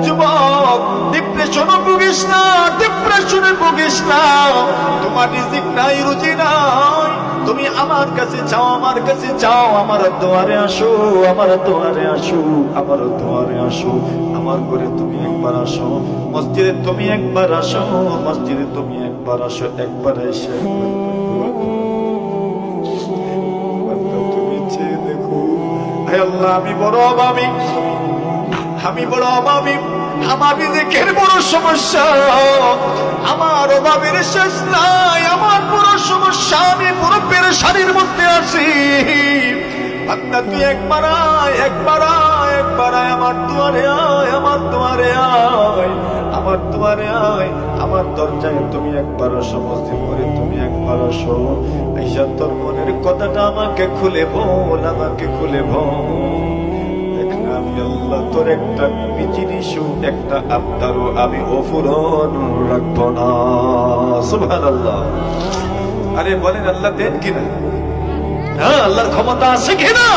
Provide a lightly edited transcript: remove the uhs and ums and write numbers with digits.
যুবক, ডিপ্রেশনে ভুগিস না, ডিপ্রেশনে ভুগিস না। তোমার রিজিক নাই, রুজি নাই, তুমি আমার কাছে চাও, আমার কাছে চাও। আমার দুয়ারে আসো, আমার দুয়ারে আসো, আমার দুয়ারে আসো। আমার ঘরে তুমি একবার আসো, মসজিদে তুমি একবার আসো, মসজিদে তুমি একবার আসো। একবার এসে তুমি চেয়ে দেখো। হে আল্লাহ, আমি বড় অভাবী, আমি বড় অভাবী, আমার রিজিকের বড় সমস্যা, আমার অভাবের শেষ নাই, আমার বড় সমস্যা, আমি পুরো পেরেশানির মধ্যে আছি। বান্দা তুই একবার আয়, একবার আয়, একবার আয়, আমার দুয়ারে আয়, আমার দুয়ারে আয়, আমার দুয়ারে আয়, আমার দরজায় তুমি একবার আসো, মসজিদ করে তুমি একবার আসো। আইসা তোর মনের কথাটা আমাকে খুলে বল, আমাকে খুলে বল। আমি আল্লাহ তোর একটা জিনিসও, একটা আবদারও আমি অপূরণ রাখবো না। সুবহানাল্লাহ। আরে বলেন আল্লাহ দেন কিনা? হ্যাঁ, আল্লাহর ক্ষমতা আছে কিনা?